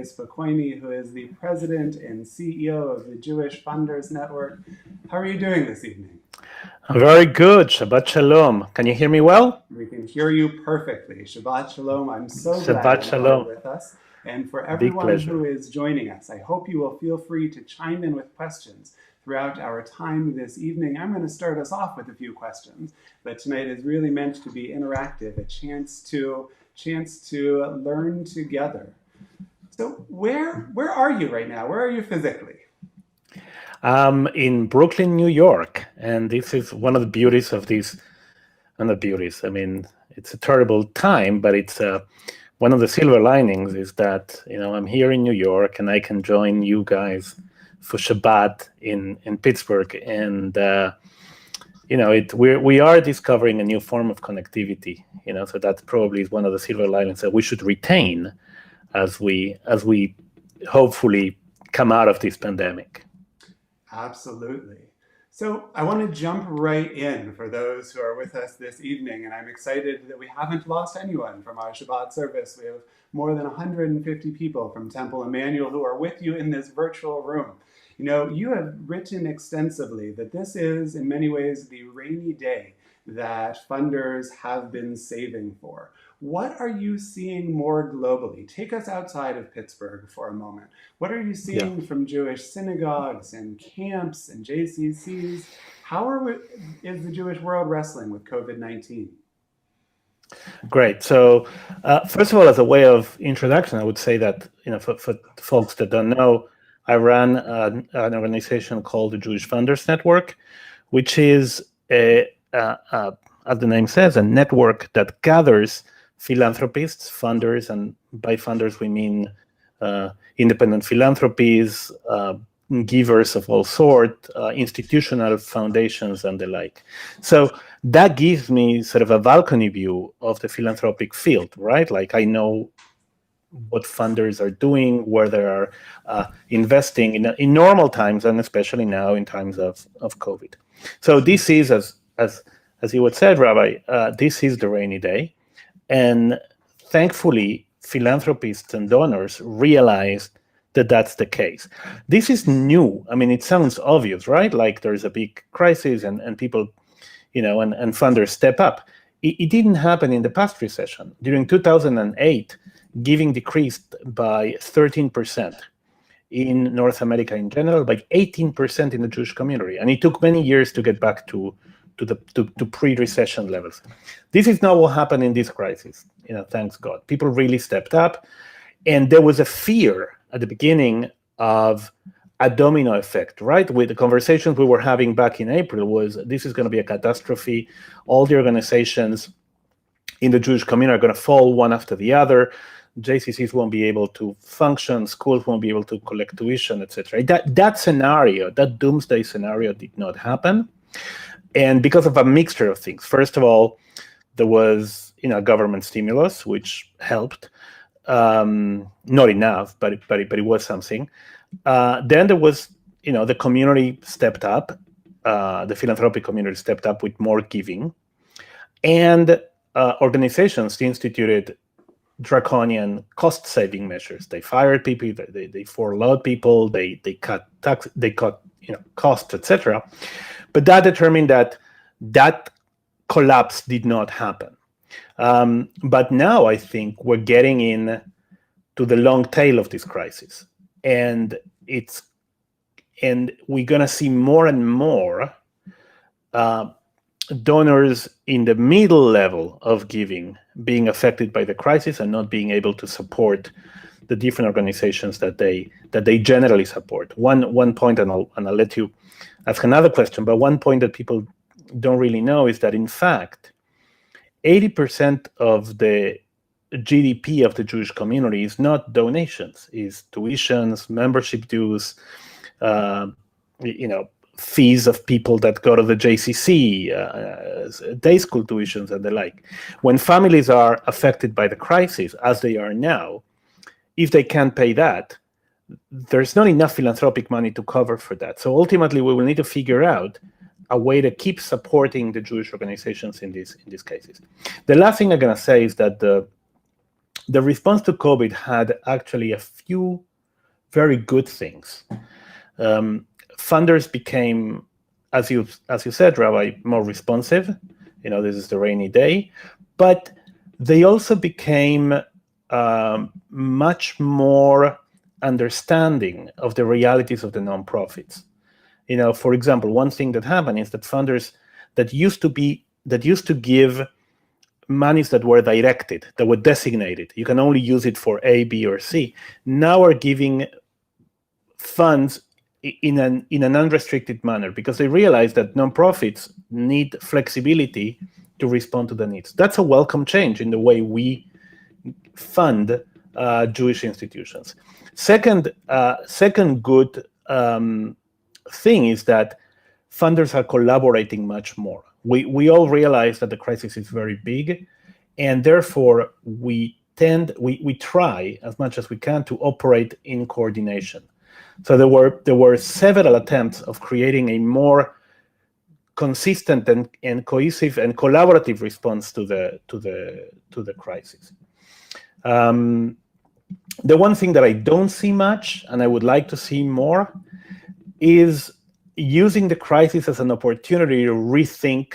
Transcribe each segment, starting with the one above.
Andres Spokoiny, who is the president and CEO of the Jewish Funders Network. How are you doing this evening? Very good. Shabbat Shalom. Can you hear me well? We can hear you perfectly. Shabbat Shalom. I'm so Shabbat glad Shalom. you're with us. And for everyone who is joining us, I hope you will feel free to chime in with questions throughout our time this evening. I'm going to start us off with a few questions, but tonight is really meant to be interactive, a chance to learn together. So where are you right now? Where are you physically? In Brooklyn, New York, and this is one of the beauties of this. And the beauties, I mean, it's a terrible time, but it's one of the silver linings is that I'm here in New York and I can join you guys for Shabbat in Pittsburgh, and we are discovering a new form of connectivity. So that probably is one of the silver linings that we should retain as we hopefully come out of this pandemic. Absolutely. So I want to jump right in for those who are with us this evening, and I'm excited that we haven't lost anyone from our Shabbat service. We have more than 150 people from Temple Emmanuel who are with you in this virtual room. You have written extensively that this is, in many ways, the rainy day that funders have been saving for. What are you seeing more globally? Take us outside of Pittsburgh for a moment. What are you seeing from Jewish synagogues and camps and JCCs? Is the Jewish world wrestling with COVID-19? Great. So first of all, as a way of introduction, I would say that for folks that don't know, I ran an organization called the Jewish Funders Network, which is as the name says, a network that gathers philanthropists, funders, and by funders we mean independent philanthropies, givers of all sorts, institutional foundations, and the like. So that gives me sort of a balcony view of the philanthropic field, right? Like I know what funders are doing, where they are investing in normal times, and especially now in times of COVID. So this is, as you would said, Rabbi, this is the rainy day. And thankfully, philanthropists and donors realized that that's the case. This is new. I mean, it sounds obvious, right? Like there's a big crisis and people, and funders step up. It didn't happen in the past recession. During 2008, giving decreased by 13% in North America in general, by 18% in the Jewish community. And it took many years to get back to pre-recession levels. This is not what happened in this crisis, thanks God. People really stepped up, and there was a fear at the beginning of a domino effect, right? With the conversations we were having back in April was, this is going to be a catastrophe. All the organizations in the Jewish community are going to fall one after the other. JCCs won't be able to function, schools won't be able to collect tuition, etc. That scenario, that doomsday scenario did not happen. And because of a mixture of things. First of all, there was government stimulus, which helped. Not enough, but it was something. Then there was, the community stepped up. The philanthropic community stepped up with more giving. And organizations instituted draconian cost-saving measures. They fired people, they furloughed people, they cut tax, they cut costs, etc. But that determined that collapse did not happen. But now I think we're getting in to the long tail of this crisis, and we're going to see more and more donors in the middle level of giving being affected by the crisis and not being able to support the different organizations that they generally support. One point, and I'll let you ask another question, but one point that people don't really know is that in fact 80% of the GDP of the Jewish community is not donations, is tuitions, membership dues, fees of people that go to the JCC, day school tuitions and the like. When families are affected by the crisis, as they are now, if they can't pay that, there's not enough philanthropic money to cover for that. So ultimately, we will need to figure out a way to keep supporting the Jewish organizations in these cases. The last thing I'm going to say is that the response to COVID had actually a few very good things. Funders became, as you said, Rabbi, more responsive. This is the rainy day, but they also became much more understanding of the realities of the nonprofits. For example, one thing that happened is that funders that used to give monies that were directed, that were designated, you can only use it for A, B, or C, now are giving funds in an unrestricted manner, because they realize that nonprofits need flexibility to respond to the needs. That's a welcome change in the way we fund Jewish institutions. Second good thing is that funders are collaborating much more. We all realize that the crisis is very big, and therefore we try as much as we can to operate in coordination. So there were several attempts of creating a more consistent and cohesive and collaborative response to the crisis. The one thing that I don't see much, and I would like to see more, is using the crisis as an opportunity to rethink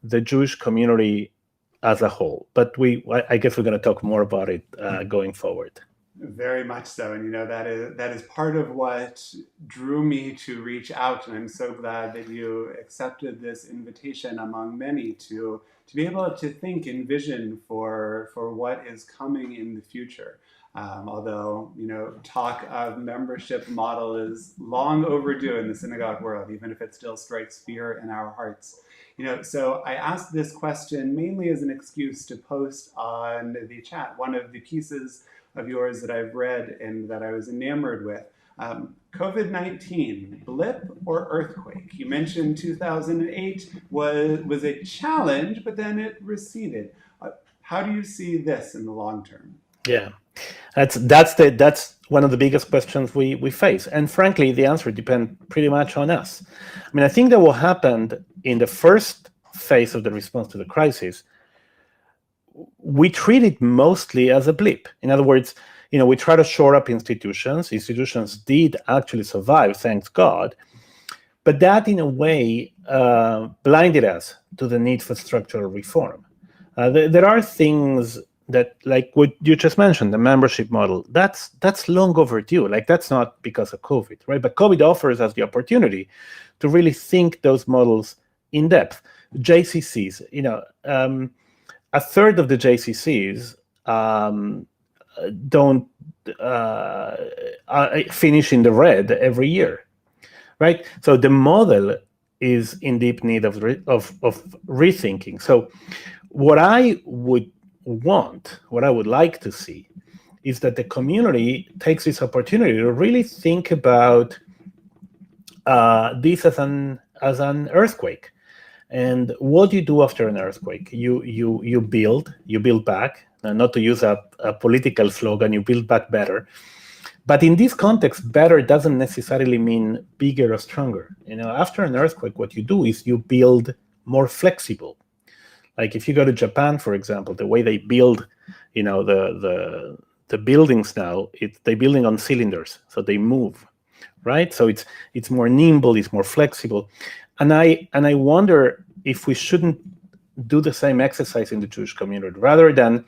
the Jewish community as a whole. But I guess we're going to talk more about it going forward. Very much so, and that is part of what drew me to reach out, and I'm so glad that you accepted this invitation among many to be able to think and vision for what is coming in the future. Although talk of membership model is long overdue in the synagogue world, even if it still strikes fear in our hearts. So I asked this question mainly as an excuse to post on the chat one of the pieces of yours that I've read and that I was enamored with. COVID-19, blip or earthquake? You mentioned 2008 was a challenge, but then it receded. How do you see this in the long term? Yeah, that's one of the biggest questions we face, and frankly, the answer depends pretty much on us. I think that what happened in the first phase of the response to the crisis, we treat it mostly as a blip. In other words, we try to shore up institutions. Institutions did actually survive, thanks God, but that in a way blinded us to the need for structural reform. There are things that, like what you just mentioned, the membership model, that's long overdue. That's not because of COVID, right? But COVID offers us the opportunity to really think those models in depth. JCCs, a third of the JCCs don't finish in the red every year, right? So the model is in deep need of rethinking. So what I would like to see is that the community takes this opportunity to really think about this as an earthquake. And what do you do after an earthquake? You build back. Not to use a political slogan, you build back better. But in this context, better doesn't necessarily mean bigger or stronger. After an earthquake, what you do is you build more flexible. Like if you go to Japan, for example, the way they build, the buildings now, they're building on cylinders, so they move, right? So it's more nimble, it's more flexible. And I wonder if we shouldn't do the same exercise in the Jewish community, rather than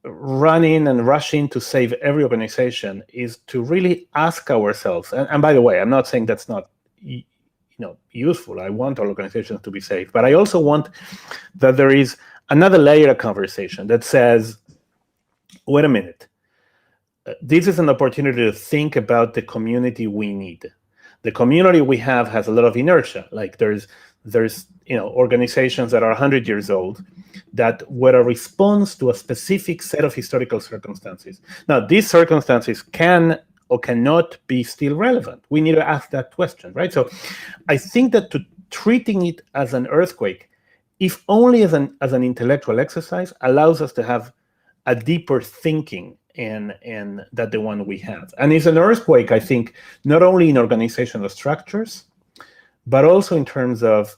run in and rush in to save every organization, is to really ask ourselves. And by the way, I'm not saying that's not useful. I want our organizations to be safe, but I also want that there is another layer of conversation that says, wait a minute, this is an opportunity to think about the community we need. The community we have has a lot of inertia. Like there's organizations that are 100 years old that were a response to a specific set of historical circumstances. Now, these circumstances can or cannot be still relevant. We need to ask that question, right? So I think that treating it as an earthquake, if only as an intellectual exercise, allows us to have a deeper thinking and that the one we have. And it's an earthquake, I think, not only in organizational structures, but also in terms of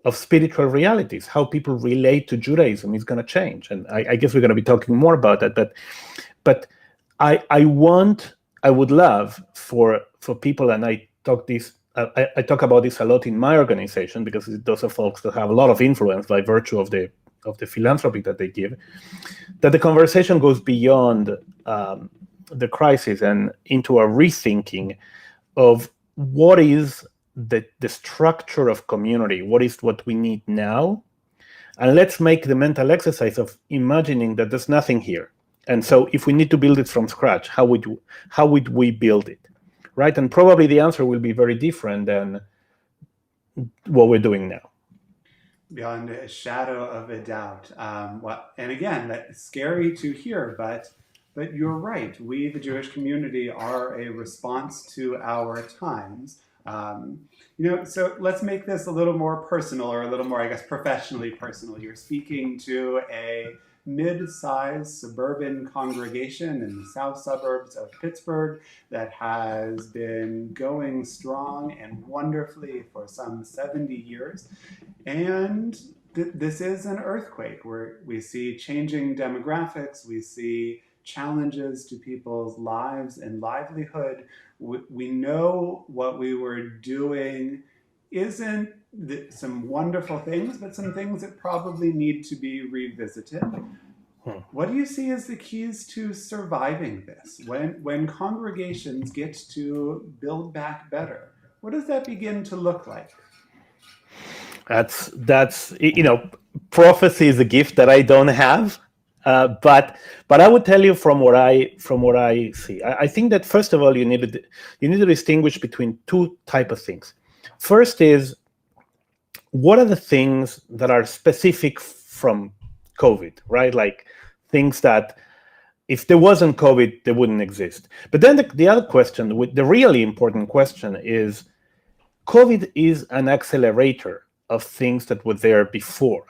of spiritual realities, how people relate to Judaism is going to change. And I guess we're going to be talking more about that. But I would love for people, and I talk about this a lot in my organization, because those are folks that have a lot of influence by virtue of the philanthropy that they give, that the conversation goes beyond the crisis and into a rethinking of what is the structure of community, what we need now, and let's make the mental exercise of imagining that there's nothing here. And so if we need to build it from scratch, how would we build it, right? And probably the answer will be very different than what we're doing now. Beyond a shadow of a doubt. And again, that's scary to hear, but you're right. We, the Jewish community, are a response to our times. So let's make this a little more personal, or a little more, I guess, professionally personal. You're speaking to a mid-sized suburban congregation in the south suburbs of Pittsburgh that has been going strong and wonderfully for some 70 years. And this is an earthquake where we see changing demographics, we see challenges to people's lives and livelihood. We know what we were doing isn't some wonderful things, but some things that probably need to be revisited. What do you see as the keys to surviving this? When congregations get to build back better, what does that begin to look like? That's prophecy is a gift that I don't have, but I would tell you from what I see. I think that first of all you need to distinguish between two type of things. First is, what are the things that are specific from COVID, right? Like things that if there wasn't COVID, they wouldn't exist. But then the other question, the really important question is, COVID is an accelerator of things that were there before.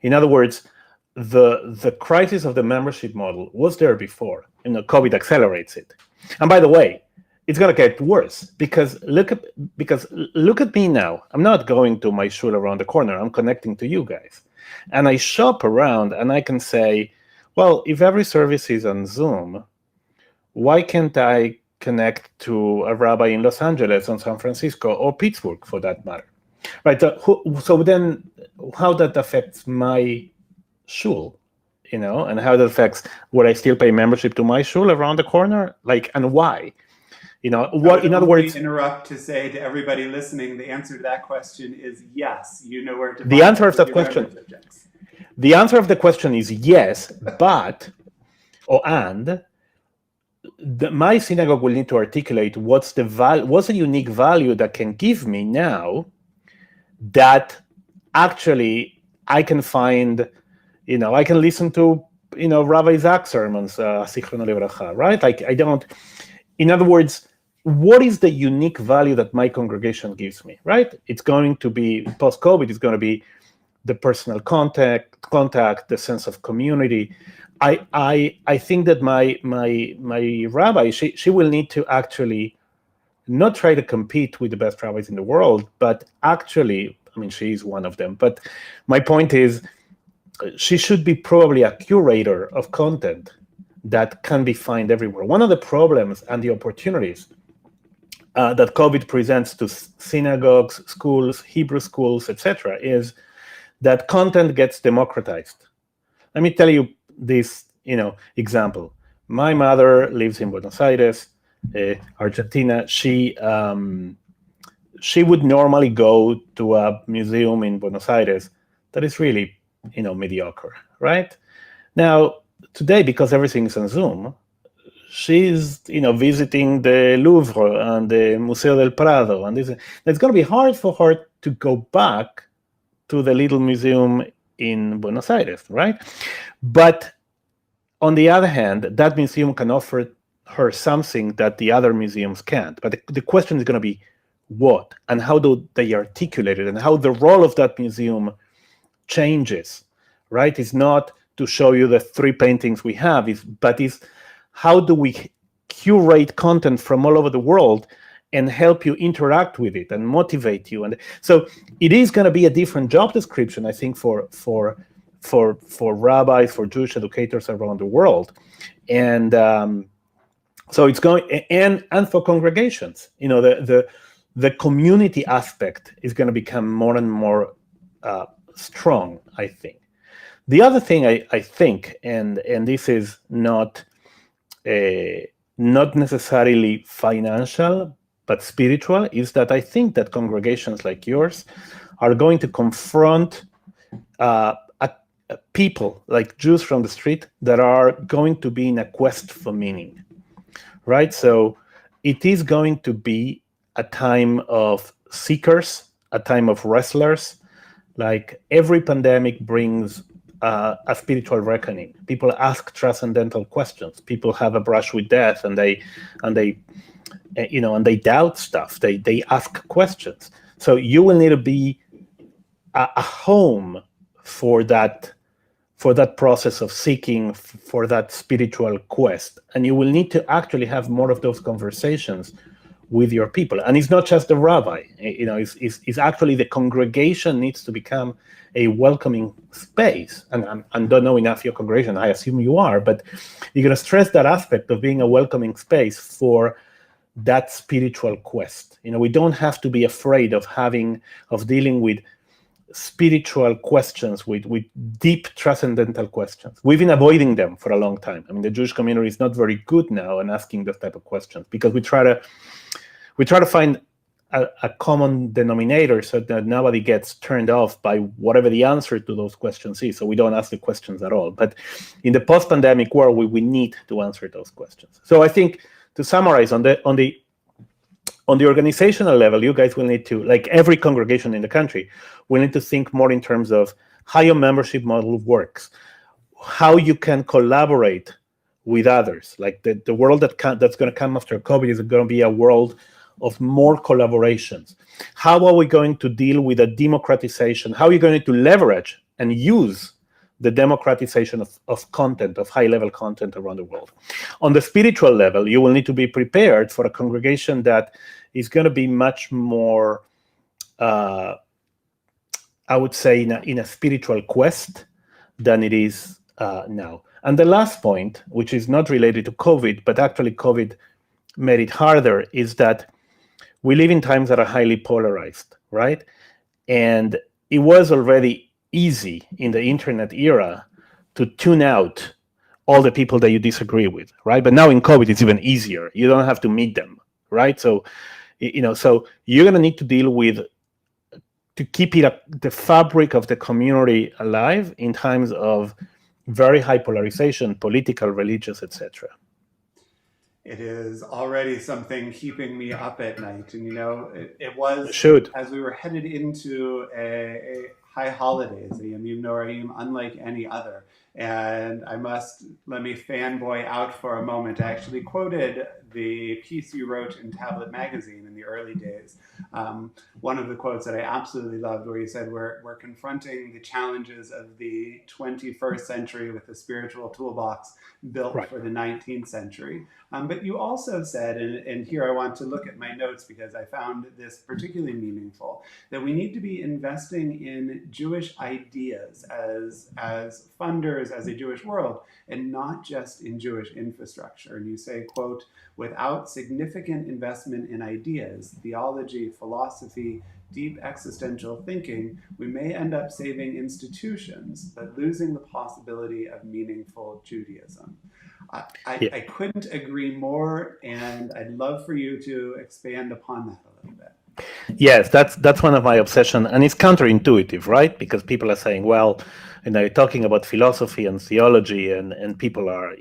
In other words, the crisis of the membership model was there before. COVID accelerates it. And by the way, it's going to get worse because look at me now. I'm not going to my shul around the corner. I'm connecting to you guys. And I shop around and I can say, well, if every service is on Zoom, why can't I connect to a rabbi in Los Angeles or San Francisco or Pittsburgh for that matter? Right. So then how that affects my shul, and how that affects, would I still pay membership to my shul around the corner? And why? In other words, interrupt to say to everybody listening, the answer to that question is yes. You know where to find the answer of that question. The answer of the question is yes, my synagogue will need to articulate what's the unique value that can give me now that actually I can find, I can listen to, Rabbi Zach's sermons, Zichrono Livracha, right? In other words, what is the unique value that my congregation gives me, right? It's going to be, post-COVID, it's going to be the personal contact, the sense of community. I think that my rabbi, she will need to actually not try to compete with the best rabbis in the world, but actually, she is one of them. But my point is, she should be probably a curator of content that can be found everywhere. One of the problems and the opportunities that COVID presents to synagogues, schools, Hebrew schools, etc., is that content gets democratized. Let me tell you this, example. My mother lives in Buenos Aires, Argentina. She would normally go to a museum in Buenos Aires that is really, mediocre, right? Now, today, because everything is on Zoom, she's, visiting the Louvre and the Museo del Prado, and it's going to be hard for her to go back to the little museum in Buenos Aires, right? But on the other hand, that museum can offer her something that the other museums can't. But the question is going to be what, and how do they articulate it, and how the role of that museum changes, right? It's not to show you the 3 paintings we have, but how do we curate content from all over the world and help you interact with it and motivate you. And so it is going to be a different job description, I think, for rabbis, for Jewish educators around the world. And so it's going, and for congregations, the community aspect is going to become more and more strong, I think. The other thing I think, and this is not necessarily financial, but spiritual, is that I think that congregations like yours are going to confront people like Jews from the street that are going to be in a quest for meaning, right? So it is going to be a time of seekers, a time of wrestlers. Like every pandemic brings a spiritual reckoning. People ask transcendental questions. People have a brush with death, and they doubt stuff. They ask questions. So you will need to be a home for that process of seeking, for that spiritual quest, and you will need to actually have more of those conversations with your people. And it's not just the rabbi. It's actually the congregation needs to become a welcoming space. And I don't know enough your congregation. I assume you are, but you're going to stress that aspect of being a welcoming space for that spiritual quest. We don't have to be afraid of dealing with spiritual questions, with deep transcendental questions. We've been avoiding them for a long time. I mean, the Jewish community is not very good now in asking those type of questions, because we try to find a common denominator so that nobody gets turned off by whatever the answer to those questions is. So we don't ask the questions at all. But in the post-pandemic world, we need to answer those questions. So I think, to summarize, on the organizational level, you guys will need to, like every congregation in the country, will need to think more in terms of how your membership model works, how you can collaborate with others. Like the world that's going to come after COVID is going to be a world of more collaborations. How are we going to deal with a democratization? How are you going to leverage and use the democratization of content, of high-level content around the world? On the spiritual level, you will need to be prepared for a congregation that is going to be much more, I would say, in a spiritual quest than it is now. And the last point, which is not related to COVID, but actually COVID made it harder, is that we live in times that are highly polarized, right? And it was already easy in the internet era to tune out all the people that you disagree with, right? But now in COVID, it's even easier. You don't have to meet them, right? So, so you're going to need to deal with, to keep the fabric of the community alive in times of very high polarization, political, religious, etc. It is already something keeping me up at night. And, it was, as we were headed into a high holidays, a Yamim Noraim unlike any other. And let me fanboy out for a moment. I actually quoted the piece you wrote in Tablet magazine in the early days. One of the quotes that I absolutely loved, where you said, we're confronting the challenges of the 21st century with a spiritual toolbox built for the 19th century. But you also said, and here I want to look at my notes because I found this particularly meaningful, that we need to be investing in Jewish ideas as funders, as a Jewish world, and not just in Jewish infrastructure. And you say, quote, without significant investment in ideas, theology, philosophy, deep existential thinking, we may end up saving institutions, but losing the possibility of meaningful Judaism. I couldn't agree more, and I'd love for you to expand upon that a little bit. Yes, that's one of my obsessions, and it's counterintuitive, right? Because people are saying, well, you're talking about philosophy and theology, and people are,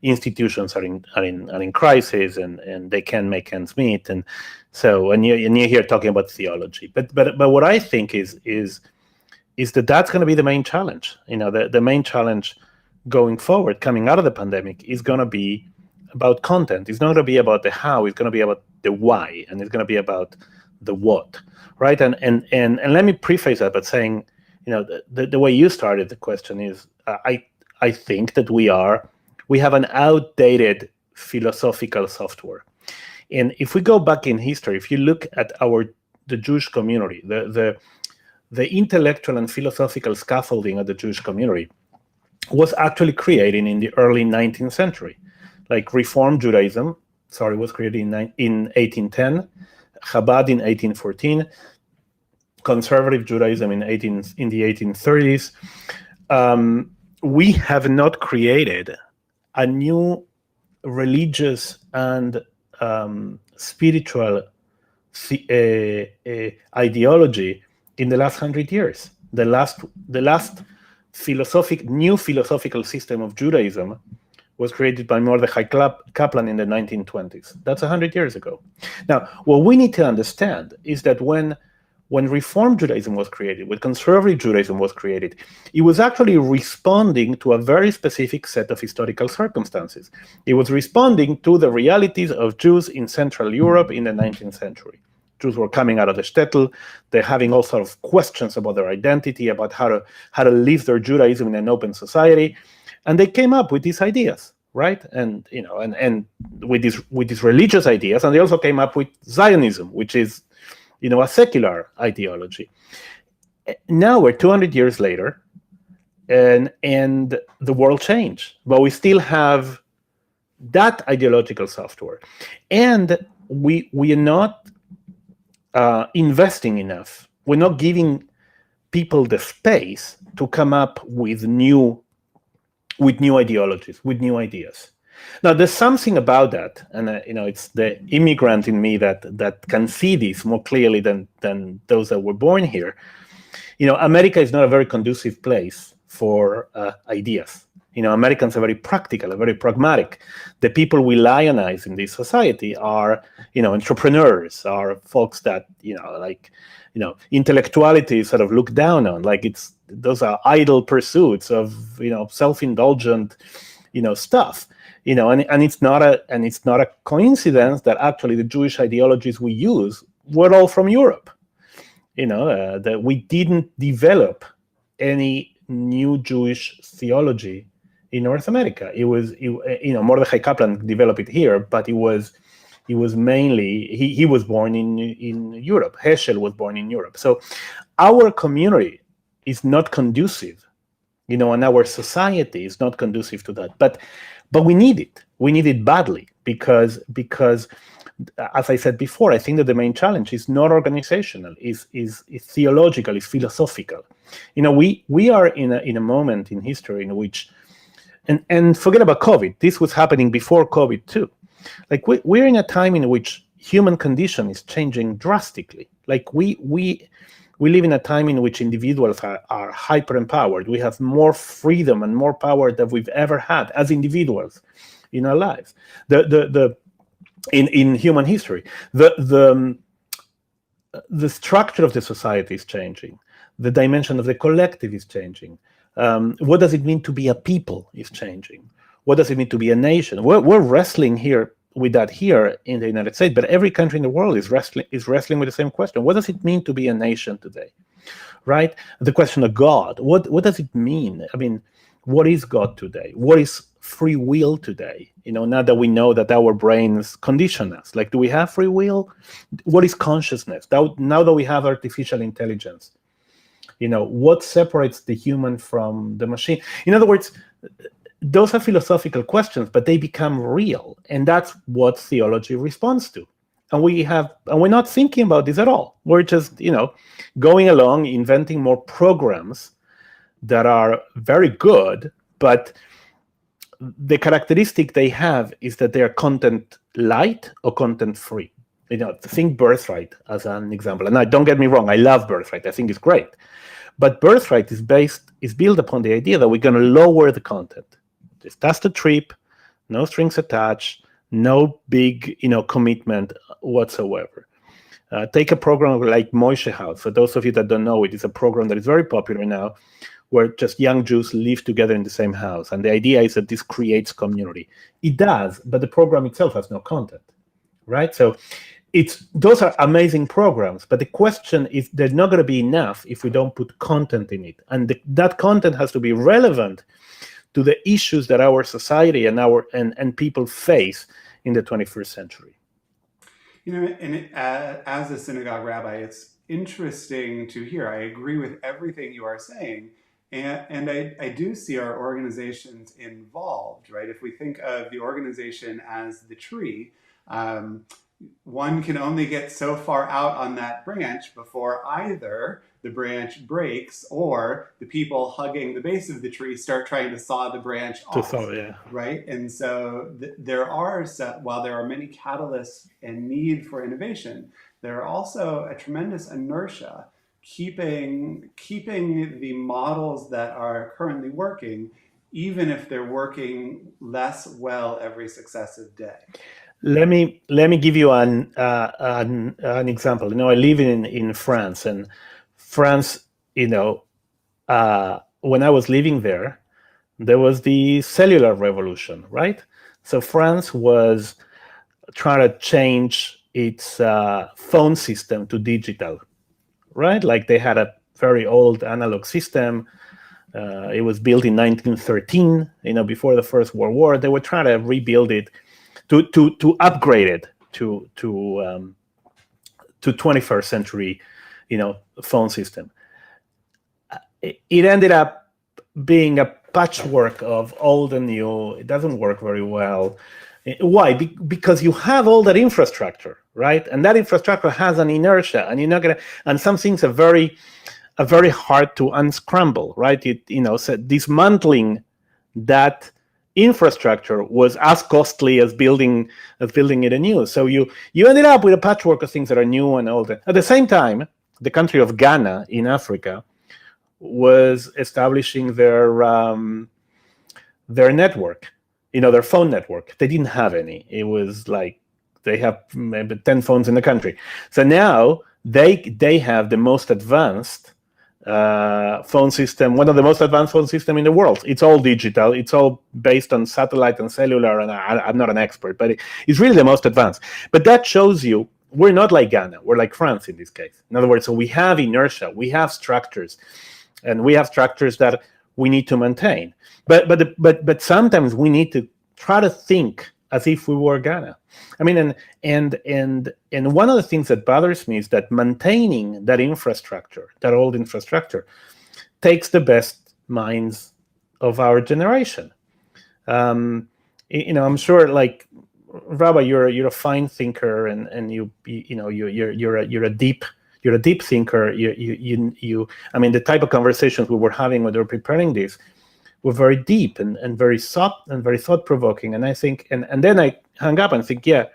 institutions are in crisis, and they can't make ends meet, and so and you're here talking about theology, but what I think is that's going to be the main challenge. The main challenge going forward, coming out of the pandemic, is going to be about content. It's not going to be about the how. It's going to be about the why, and it's going to be about the what, right? And let me preface that by saying, the way you started the question is, I think that we have an outdated philosophical software. And if we go back in history, if you look at the Jewish community, the intellectual and philosophical scaffolding of the Jewish community was actually created in the early 19th century. Like Reform Judaism, was created in 1810, Chabad in 1814, Conservative Judaism in the 1830s. We have not created a new religious and spiritual ideology in the last 100 years. The last new philosophical system of Judaism was created by Mordechai Kaplan in the 1920s. That's 100 years ago. Now, what we need to understand is that when Reform Judaism was created, when Conservative Judaism was created, it was actually responding to a very specific set of historical circumstances. It was responding to the realities of Jews in Central Europe in the 19th century. Jews were coming out of the shtetl. They're having all sorts of questions about their identity, about how to live their Judaism in an open society. And they came up with these ideas, right? And with these religious ideas, and they also came up with Zionism, which is, a secular ideology. Now we're 200 years later, and the world changed, but we still have that ideological software, and we are not investing enough. We're not giving people the space to come up with new ideologies, with new ideas. Now, there's something about that, and it's the immigrant in me that can see this more clearly than those that were born here. America is not a very conducive place for ideas. Americans are very practical, are very pragmatic. The people we lionize in this society are, entrepreneurs, are folks that, intellectuality is sort of looked down on. Like those are idle pursuits of, self-indulgent, stuff. And it's not a coincidence that actually the Jewish ideologies we use were all from Europe. That we didn't develop any new Jewish theology in North America. It was, Mordechai Kaplan developed it here, but it was mainly he was born in Europe. Heschel was born in Europe. So our community is not conducive, and our society is not conducive to that. But we need it. We need it badly because as I said before, I think that the main challenge is not organizational, is theological, is philosophical. We are in a moment in history in which, and forget about COVID, this was happening before COVID too. Like we're in a time in which human condition is changing drastically. Like we live in a time in which individuals are hyper empowered. We have more freedom and more power than we've ever had as individuals in our lives. In human history, the structure of the society is changing. The dimension of the collective is changing. What does it mean to be a people is changing. What does it mean to be a nation? We're wrestling with that here in the United States, but every country in the world is wrestling with the same question. What does it mean to be a nation today? Right? The question of God. What does it mean? I mean, what is God today? What is free will today? Now that we know that our brains condition us, like, do we have free will? What is consciousness? Now that we have artificial intelligence, what separates the human from the machine? In other words, those are philosophical questions, but they become real, and that's what theology responds to. And we're not thinking about this at all. We're just, going along, inventing more programs that are very good, but the characteristic they have is that they are content light or content free. Think Birthright as an example. And don't get me wrong, I love Birthright. I think it's great. But Birthright is built upon the idea that we're going to lower the content. That's the trip, no strings attached, no big, commitment whatsoever. Take a program like Moishe House. For those of you that don't know, it is a program that is very popular now, where just young Jews live together in the same house. And the idea is that this creates community. It does, but the program itself has no content, right? So those are amazing programs, but the question is, they're not going to be enough if we don't put content in it. And that content has to be relevant to the issues that our society and people face in the 21st century. As a synagogue rabbi, it's interesting to hear. I agree with everything you are saying. And I do see our organizations involved, right? If we think of the organization as the tree, um, one can only get so far out on that branch before either the branch breaks or the people hugging the base of the tree start trying to saw the branch off, Yeah. right? And so while there are many catalysts and need for innovation, there are also a tremendous inertia keeping the models that are currently working, even if they're working less well every successive day. Let me give you an example. I live in France, and France, when I was living there was the cellular revolution, right? So France was trying to change its phone system to digital, right? Like they had a very old analog system. It was built in 1913, before the First World War. They were trying to rebuild it to upgrade it to 21st century, phone system. It ended up being a patchwork of old and new. It doesn't work very well. Why? Because you have all that infrastructure, right? And that infrastructure has an inertia, and you're not gonna. And some things are very hard to unscramble, right? So dismantling that infrastructure was as costly as building it anew. So you ended up with a patchwork of things that are new and old. At the same time, the country of Ghana in Africa was establishing their network, their phone network. They didn't have any. It was like they have maybe 10 phones in the country. So now they have the most advanced phone system, one of the most advanced phone system in the world. It's all digital. It's all based on satellite and cellular. And I'm not an expert, but it's really the most advanced. But that shows you we're not like Ghana. We're like France in this case. In other words, so we have inertia, we have structures, and we have structures that we need to maintain. But sometimes we need to try to think as if we were Ghana. I mean, and one of the things that bothers me is that maintaining that infrastructure, that old infrastructure, takes the best minds of our generation. I'm sure, like Rabbi, you're a fine thinker, and you're a deep thinker. I mean, the type of conversations we were having when we were preparing this were very deep and very thought provoking. And I think, and then I hung up and think, yeah,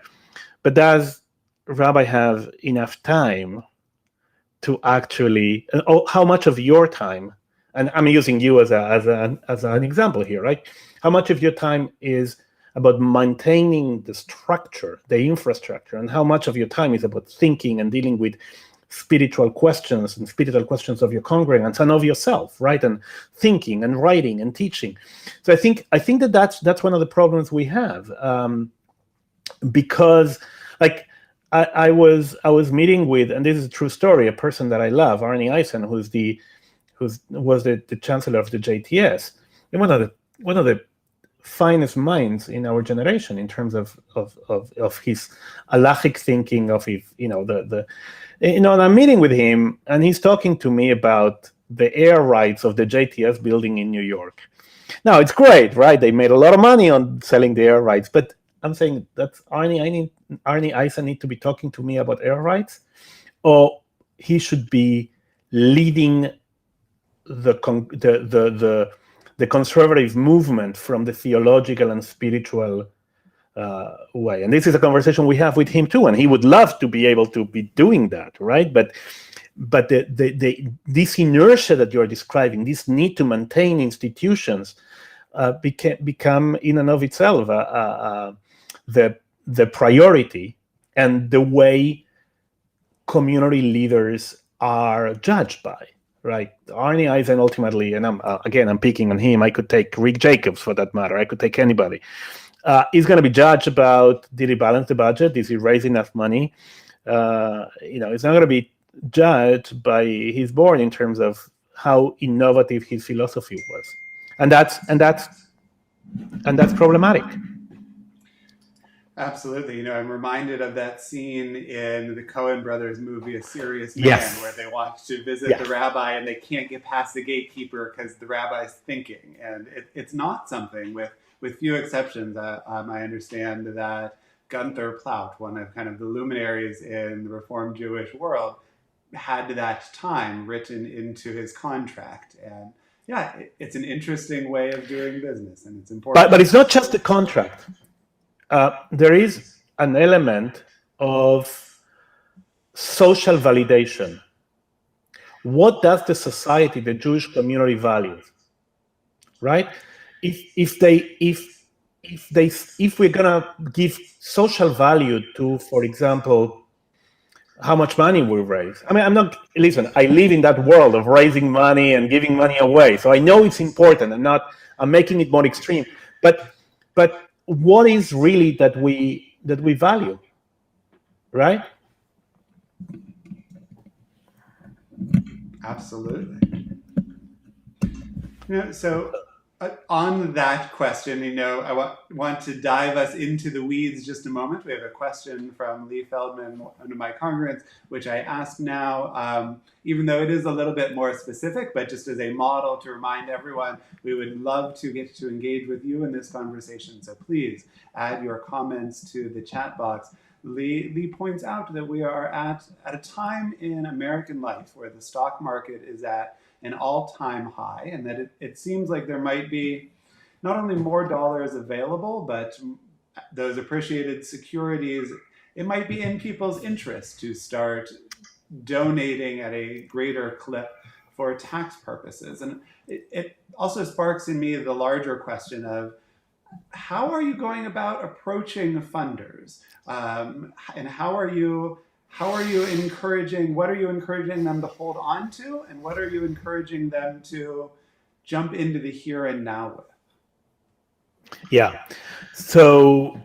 but does Rabbi have enough time to actually? How much of your time? And I'm using you as an example here, right? How much of your time is about maintaining the structure, the infrastructure, and how much of your time is about thinking and dealing with spiritual questions of your congregants and of yourself, right? And thinking and writing and teaching. So I think that's one of the problems we have, because like I was meeting with, and this is a true story, a person that I love, Arnie Eisen, who was the chancellor of the JTS, and one of the finest minds in our generation in terms of his halachic thinking, of his, and I'm meeting with him, and he's talking to me about the air rights of the JTS building in New York. Now, it's great, right? They made a lot of money on selling the air rights, but I'm saying that Arnie Eisen need to be talking to me about air rights, or he should be leading the conservative movement from the theological and spiritual way. And this is a conversation we have with him too, and he would love to be able to be doing that, right? But this inertia that you're describing, this need to maintain institutions, become in and of itself the priority and the way community leaders are judged by. Right, Arnie Eisen ultimately, and I'm picking on him. I could take Rick Jacobs for that matter. I could take anybody. He's going to be judged about, did he balance the budget? Is he raising enough money? It's not going to be judged by his board in terms of how innovative his philosophy was, and that's problematic. Absolutely. I'm reminded of that scene in the Coen brothers movie, A Serious Man, where Yes. they want to visit Yeah. the rabbi and they can't get past the gatekeeper because the rabbi's thinking. And it's not something, with few exceptions, I understand that Gunther Plaut, one of kind of the luminaries in the Reformed Jewish world, had that time written into his contract. And yeah, it's an interesting way of doing business, and it's important. But it's not just the contract. There is an element of social validation. What does the society, the Jewish community, value? Right? If we're gonna give social value to, for example, how much money we raise. I mean, I live in that world of raising money and giving money away. So I know it's important. I'm making it more extreme. But what is really that we value, right? Absolutely. So on that question, I want to dive us into the weeds just a moment. We have a question from Lee Feldman, one of my congregants, which I ask now, even though it is a little bit more specific, but just as a model to remind everyone, we would love to get to engage with you in this conversation. So please add your comments to the chat box. Lee points out that we are at a time in American life where the stock market is at an all-time high, and that it seems like there might be not only more dollars available, but those appreciated securities, it might be in people's interest to start donating at a greater clip for tax purposes. And it also sparks in me the larger question of, how are you going about approaching funders? And how are you encouraging, what are you encouraging them to hold on to? And what are you encouraging them to jump into the here and now with? Yeah. So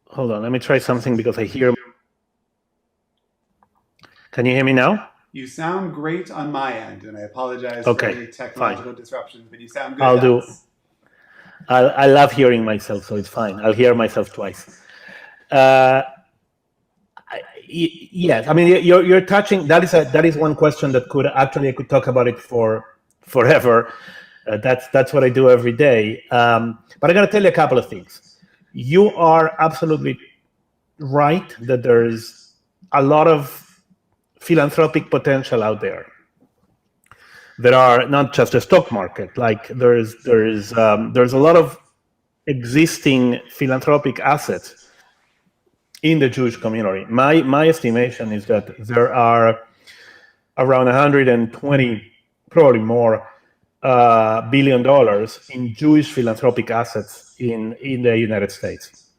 hold on, let me try something because I hear. Can you hear me now? You sound great on my end, and I apologize for any technological disruptions, but you sound good. I love hearing myself, so it's fine. I'll hear myself twice. Yes, I mean you're touching. That is one question that I could talk about it for forever. That's what I do every day. But I got to tell you a couple of things. You are absolutely right that there's a lot of philanthropic potential out there. There are not just a stock market. Like there's a lot of existing philanthropic assets in the Jewish community. My estimation is that there are around 120, probably more, $1 billion in Jewish philanthropic assets in the United States,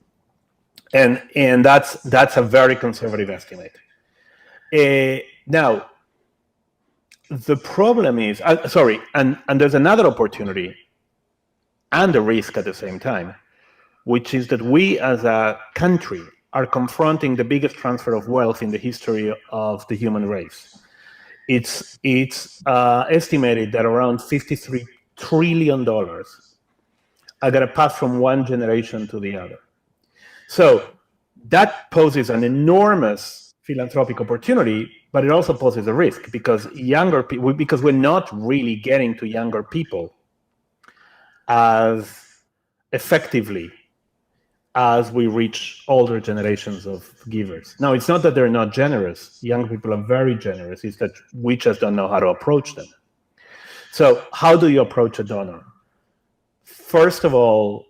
and that's a very conservative estimate. Now, the problem is, and there's another opportunity and a risk at the same time, which is that we as a country are confronting the biggest transfer of wealth in the history of the human race. It's estimated that around $53 trillion are going to pass from one generation to the other. So that poses an enormous philanthropic opportunity, but it also poses a risk because because we're not really getting to younger people as effectively as we reach older generations of givers. Now, it's not that they're not generous. Young people are very generous. It's that we just don't know how to approach them. So how do you approach a donor? First of all,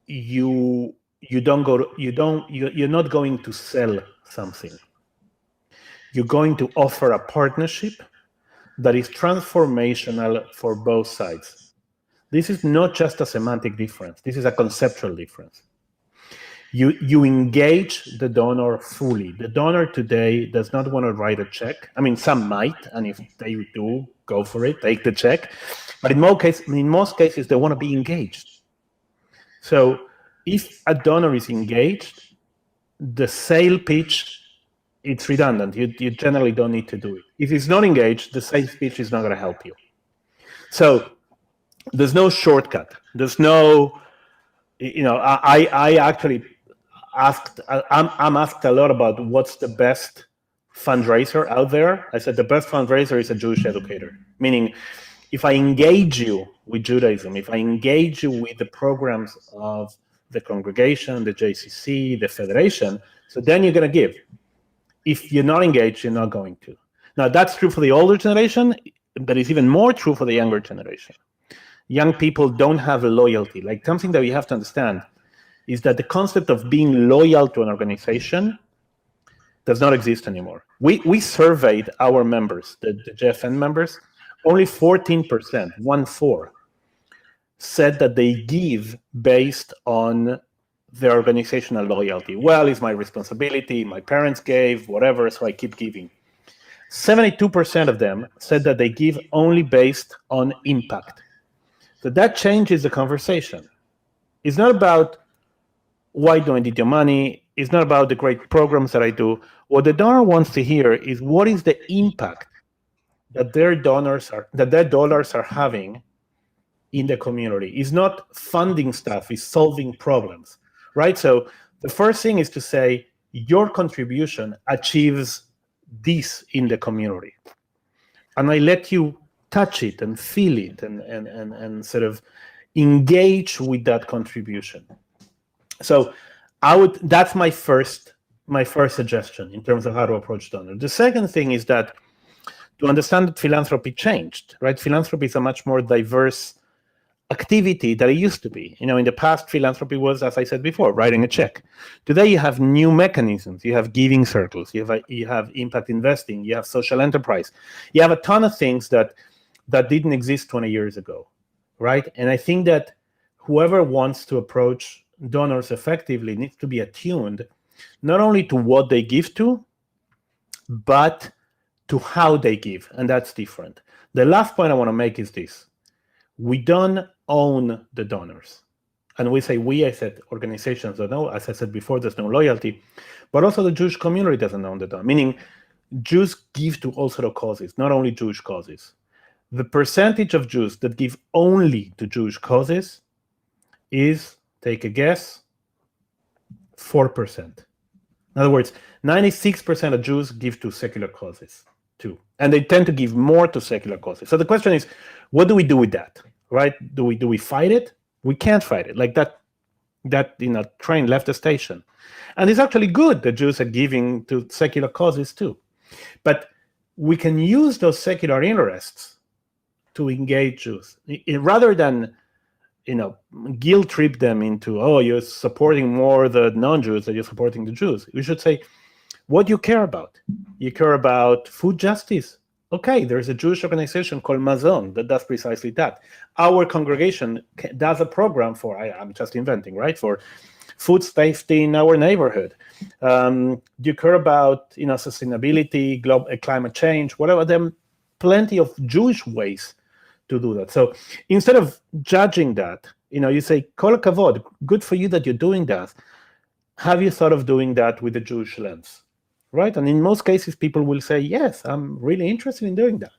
you're not going to sell something. You're going to offer a partnership that is transformational for both sides. This is not just a semantic difference. This is a conceptual difference. You engage the donor fully. The donor today does not want to write a check. I mean, some might, and if they do, go for it, take the check. But in most cases, they want to be engaged. So if a donor is engaged, the sale pitch, it's redundant. You generally don't need to do it. If it's not engaged, the sales pitch is not going to help you. So there's no shortcut. There's no, I'm asked a lot about what's the best fundraiser out there. I said the best fundraiser is a Jewish educator, meaning if I engage you with Judaism, if I engage you with the programs of the congregation, the JCC, the federation, so then you're going to give. If you're not engaged, you're not going to. Now, that's true for the older generation, but it's even more true for the younger generation. Young people don't have a loyalty. Like, something that you have to understand is that the concept of being loyal to an organization does not exist anymore. We surveyed our members, the JFN members, only 14%, 1/4, said that they give based on their organizational loyalty. Well, it's my responsibility, my parents gave, whatever, so I keep giving. 72% of them said that they give only based on impact. So that changes the conversation. It's not about why do I need your money? It's not about the great programs that I do. What the donor wants to hear is what is the impact that their dollars are having in the community. It's not funding stuff, it's solving problems, right? So the first thing is to say your contribution achieves this in the community. And I let you touch it and feel it and sort of engage with that contribution. So that's my first suggestion in terms of how to approach donors. The second thing is that to understand that philanthropy changed, right? Philanthropy is a much more diverse activity that it used to be. In the past, philanthropy was, as I said before, writing a check. Today, you have new mechanisms. You have giving circles. You have impact investing. You have social enterprise. You have a ton of things that didn't exist 20 years ago, right? And I think that whoever wants to approach donors effectively needs to be attuned not only to what they give to, but to how they give, and that's different. The last point I want to make is this. We don't own the donors. And we say we, I said organizations don't know. As I said before, there's no loyalty. But also the Jewish community doesn't own the donor, meaning Jews give to all sort of causes, not only Jewish causes. The percentage of Jews that give only to Jewish causes is, take a guess, 4%. In other words, 96% of Jews give to secular causes too. And they tend to give more to secular causes. So the question is, what do we do with that, right? Do we fight it? We can't fight it. Like that train left the station. And it's actually good that Jews are giving to secular causes too. But we can use those secular interests to engage Jews. Rather than guilt trip them into, oh, you're supporting more the non-Jews than you're supporting the Jews. We should say, what do you care about? You care about food justice. Okay, there's a Jewish organization called Mazon that does precisely that. Our congregation does a program for, I'm just inventing, right, for food safety in our neighborhood. Do you care about sustainability, climate change, whatever? There are plenty of Jewish ways to do that. So instead of judging that, you say, kol kavod, good for you that you're doing that. Have you thought of doing that with the Jewish lens? Right? And in most cases, people will say, yes, I'm really interested in doing that.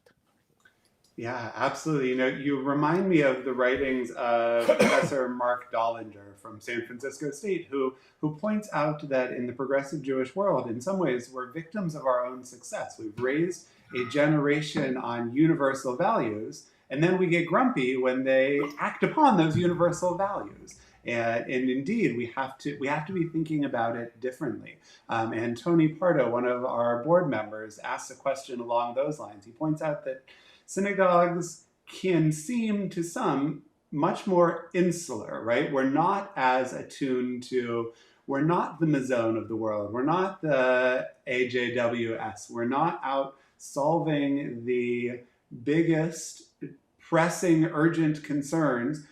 Yeah, absolutely. You remind me of the writings of Professor Mark Dollinger from San Francisco State, who points out that in the progressive Jewish world, in some ways, we're victims of our own success. We've raised a generation on universal values, and then we get grumpy when they act upon those universal values. And indeed, we have to be thinking about it differently. And Tony Pardo, one of our board members, asks a question along those lines. He points out that synagogues can seem to some much more insular, right? We're not as attuned to, we're not the Mazon of the world. We're not the AJWS. We're not out solving the biggest pressing, urgent concerns.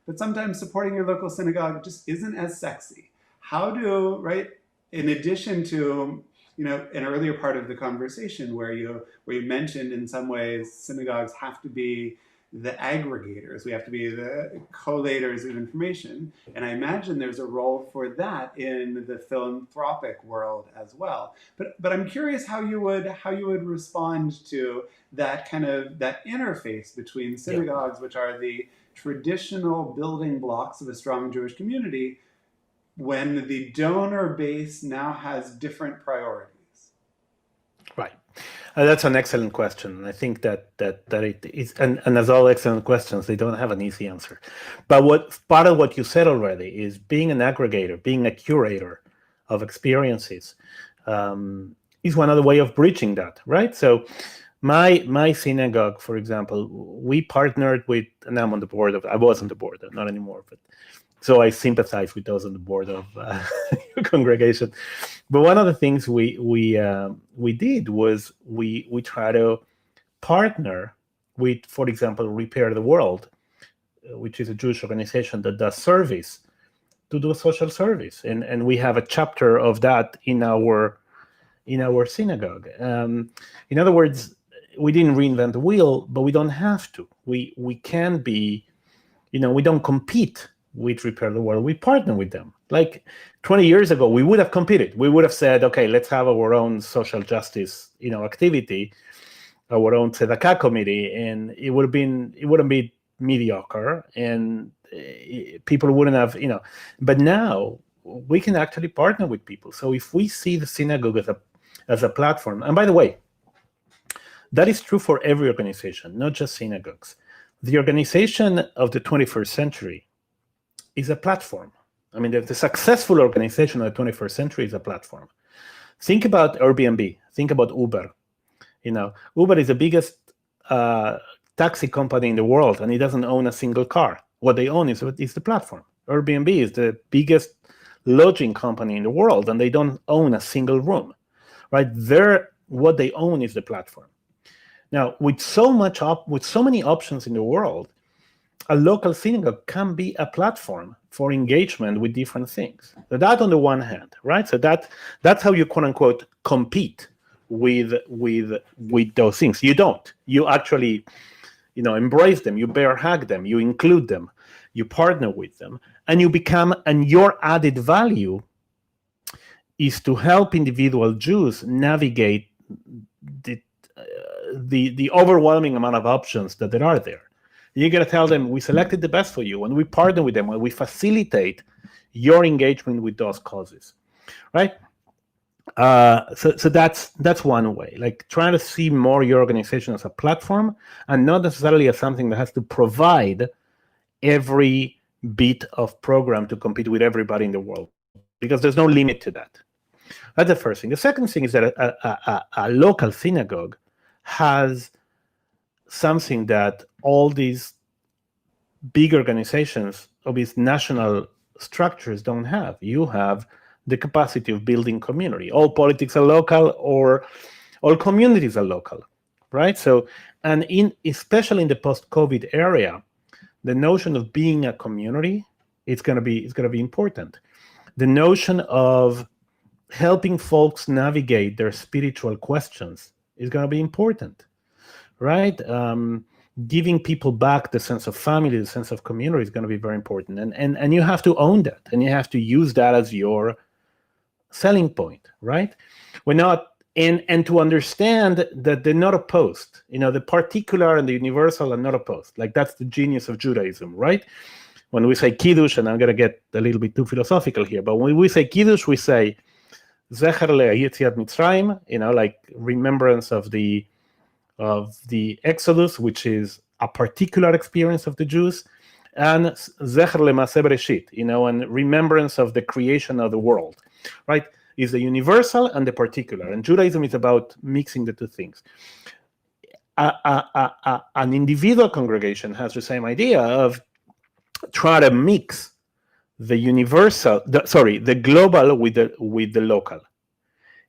But sometimes supporting your local synagogue just isn't as sexy. Right? In addition to, an earlier part of the conversation where you mentioned in some ways synagogues have to be the aggregators. We have to be the collators of information. And I imagine there's a role for that in the philanthropic world as well. But I'm curious how you would respond to that that interface between synagogues, which are the traditional building blocks of a strong Jewish community, when the donor base now has different priorities? Right. That's an excellent question. And I think that it is, and as all excellent questions, they don't have an easy answer. But what part of what you said already is being an aggregator, being a curator of experiences, is one other way of bridging that, right? So my synagogue, for example, we partnered with, and I'm on the board of, I was on the board, not anymore, but so I sympathize with those on the board of your congregation. But one of the things we did was we try to partner with, for example, Repair the World, which is a Jewish organization that does service, to do a social service, and we have a chapter of that in our synagogue. In other words, we didn't reinvent the wheel, but we don't have to. We can be, we don't compete with Repair the World. We partner with them. Like 20 years ago, we would have competed. We would have said, okay, let's have our own social justice, activity, our own tzedakah committee, and it wouldn't be mediocre, and people wouldn't have, But now we can actually partner with people. So if we see the synagogue as a platform, and by the way, that is true for every organization, not just synagogues. The organization of the 21st century is a platform. I mean, the successful organization of the 21st century is a platform. Think about Airbnb. Think about Uber. Uber is the biggest taxi company in the world, and it doesn't own a single car. What they own is the platform. Airbnb is the biggest lodging company in the world, and they don't own a single room, right? What they own is the platform. Now, with so many options in the world, a local synagogue can be a platform for engagement with different things. So that on the one hand, right? So that's how you quote unquote compete with those things. You don't. You actually, embrace them. You bear hug them. You include them. You partner with them, and your added value is to help individual Jews navigate the overwhelming amount of options that there are there. You got to tell them, we selected the best for you, and we partner with them, and we facilitate your engagement with those causes, right? So that's one way, like trying to see more your organization as a platform and not necessarily as something that has to provide every bit of program to compete with everybody in the world, because there's no limit to that. That's the first thing. The second thing is that a local synagogue has something that all these big organizations of these national structures don't have. You have the capacity of building community. All politics are local, or all communities are local, right? So, and especially in the post-COVID area, the notion of being a community, it's going to be important. The notion of helping folks navigate their spiritual questions is going to be important, right? Giving people back the sense of family, the sense of community is going to be very important. And you have to own that, and you have to use that as your selling point, right? We're not, and to understand that they're not opposed. The particular and the universal are not opposed. Like, that's the genius of Judaism, right? When we say Kiddush, and I'm going to get a little bit too philosophical here, but when we say Kiddush, we say Zecher leYetziat Mitzrayim, like remembrance of the Exodus, which is a particular experience of the Jews, and Zecher leMaaseh Bereshit, and remembrance of the creation of the world, right? Is the universal and the particular, and Judaism is about mixing the two things. An individual congregation has the same idea of try to mix the universal, the global with the local.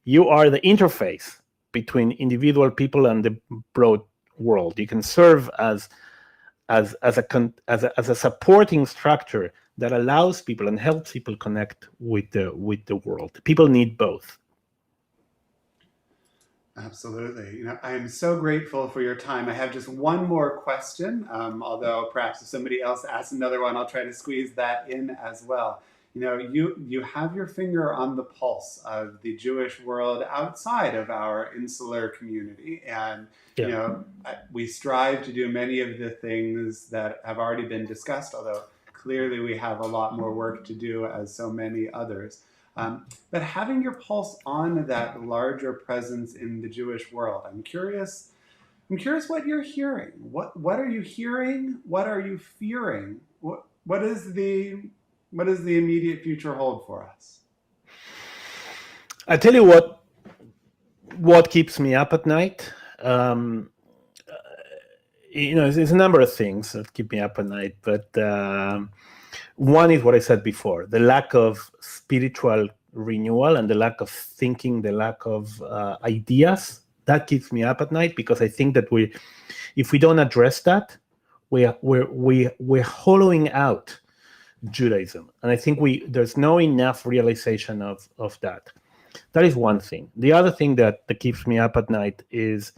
You are the interface between individual people and the broad world. You can serve as a supporting structure that allows people and helps people connect with the world. People need both. Absolutely. I am so grateful for your time. I have just one more question, although perhaps if somebody else asks another one, I'll try to squeeze that in as well. You have your finger on the pulse of the Jewish world outside of our insular community, and we strive to do many of the things that have already been discussed, although clearly we have a lot more work to do as so many others. But having your pulse on that larger presence in the Jewish world, I'm curious what you're hearing. What are you hearing? What are you fearing? What does the immediate future hold for us? I tell you what keeps me up at night. There's a number of things that keep me up at night, but one is what I said before: the lack of spiritual renewal and the lack of thinking, the lack of ideas. That keeps me up at night, because I think that if we don't address that, we're hollowing out Judaism, and I think there's no enough realization of that. That is one thing. The other thing that keeps me up at night is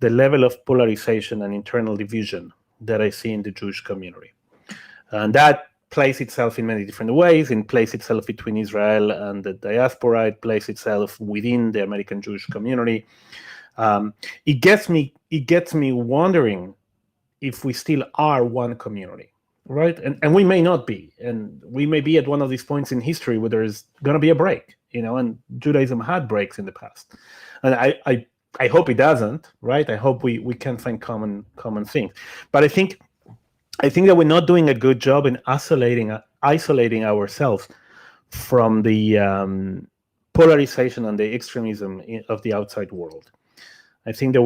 the level of polarization and internal division that I see in the Jewish community, and that plays itself in many different ways. It plays itself between Israel and the diaspora. It plays itself within the American Jewish community. It gets me wondering if we still are one community, right? And we may not be, and we may be at one of these points in history where there's going to be a break, and Judaism had breaks in the past, and I hope it doesn't, right? I hope we can find common things, but I think that we're not doing a good job in isolating ourselves from the polarization and the extremism of the outside world. I think that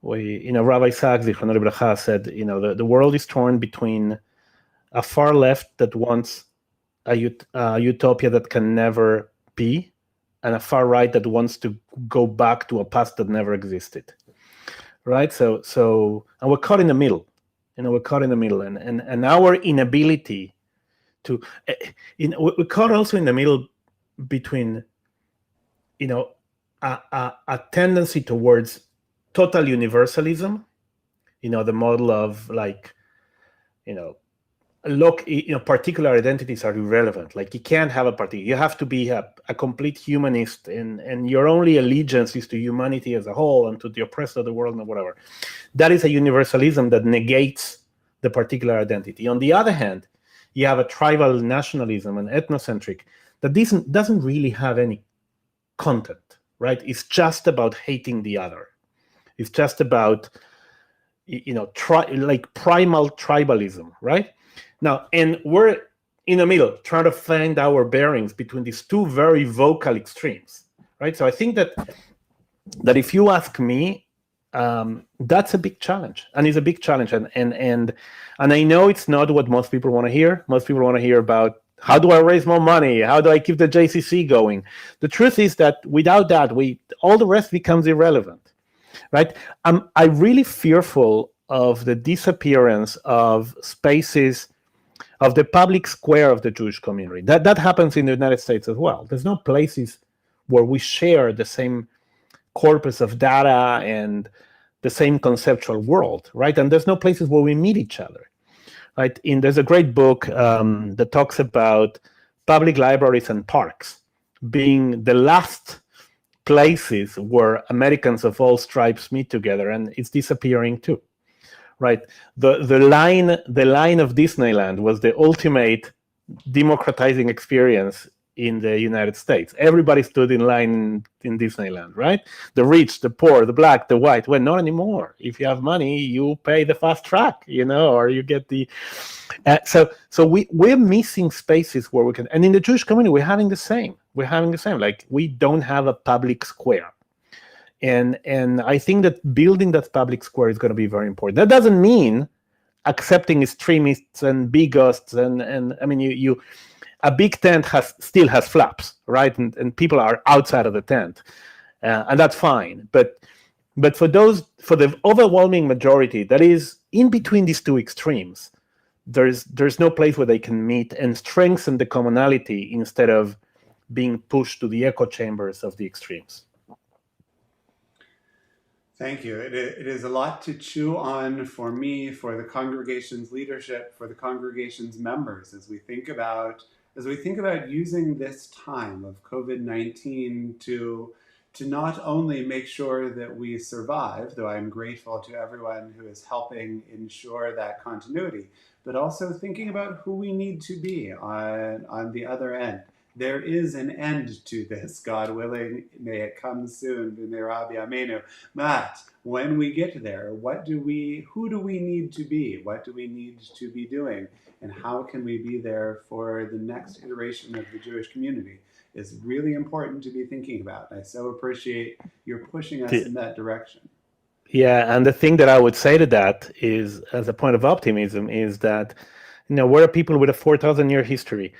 Rabbi Sachs, Zichrono Livracha, said, the world is torn between a far left that wants a utopia that can never be, and a far right that wants to go back to a past that never existed. Right? So, and we're caught in the middle. We're caught in the middle, and our inability to, we're caught also in the middle between, a tendency towards total universalism, the model of particular identities are irrelevant. Like, you can't have a particular, you have to be a complete humanist, and your only allegiance is to humanity as a whole and to the oppressed of the world and whatever. That is a universalism that negates the particular identity. On the other hand, you have a tribal nationalism and ethnocentric that doesn't really have any content, right? It's just about hating the other. It's just about, primal tribalism, right? Now, and we're in the middle, trying to find our bearings between these two very vocal extremes, right? So I think that if you ask me, that's a big challenge, and it's a big challenge, and I know it's not what most people want to hear. Most people want to hear about, how do I raise more money? How do I keep the JCC going? The truth is that without that, all the rest becomes irrelevant, right? I'm really fearful of the disappearance of spaces, of the public square of the Jewish community. That happens in the United States as well. There's no places where we share the same corpus of data and the same conceptual world, right? And there's no places where we meet each other, right? There's a great book that talks about public libraries and parks being the last places where Americans of all stripes meet together, and it's disappearing too, right? The line of Disneyland was the ultimate democratizing experience in the United States. Everybody stood in line in Disneyland, right? The rich, the poor, the black, the white. Well, not anymore. If you have money, you pay the fast track, or you get the. So we're missing spaces where we can. And in the Jewish community, we're having the same. Like, we don't have a public square. And I think that building that public square is going to be very important. That doesn't mean accepting extremists and bigots, and I mean, a big tent still has flaps, right? And people are outside of the tent, and that's fine. But for the overwhelming majority that is in between these two extremes, there's no place where they can meet and strengthen the commonality instead of being pushed to the echo chambers of the extremes. Thank you. It is a lot to chew on for me, for the congregation's leadership, for the congregation's members, as we think about using this time of COVID-19 to to not only make sure that we survive, though I'm grateful to everyone who is helping ensure that continuity, but also thinking about who we need to be on the other end. There is an end to this, God willing, may it come soon, Rabbi Amenu. Matt, when we get there, who do we need to be? What do we need to be doing? And how can we be there for the next iteration of the Jewish community? Is really important to be thinking about. I so appreciate your pushing us in that direction. Yeah, and the thing that I would say to that is, as a point of optimism, is that we're a people with a 4,000-year history.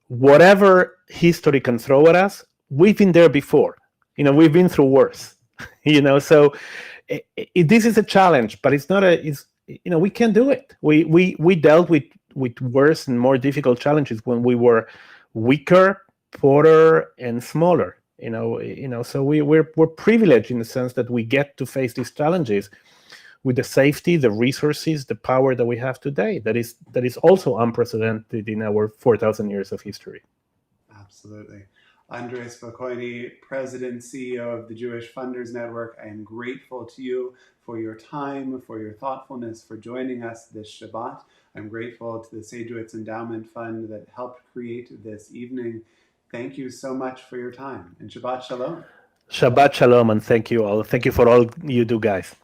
Whatever history can throw at us, we've been there before. We've been through worse. So this is a challenge, but it's not we can do it. We dealt with worse and more difficult challenges when we were weaker, poorer, and smaller. So we're privileged in the sense that we get to face these challenges with the safety, the resources, the power that we have today. That is also unprecedented in our 4,000 years of history. Absolutely. Andres Spokoiny, President, CEO of the Jewish Funders Network, I am grateful to you for your time, for your thoughtfulness, for joining us this Shabbat. I'm grateful to the Sejowitz Endowment Fund that helped create this evening. Thank you so much for your time, and Shabbat Shalom. Shabbat Shalom, and thank you all. Thank you for all you do, guys.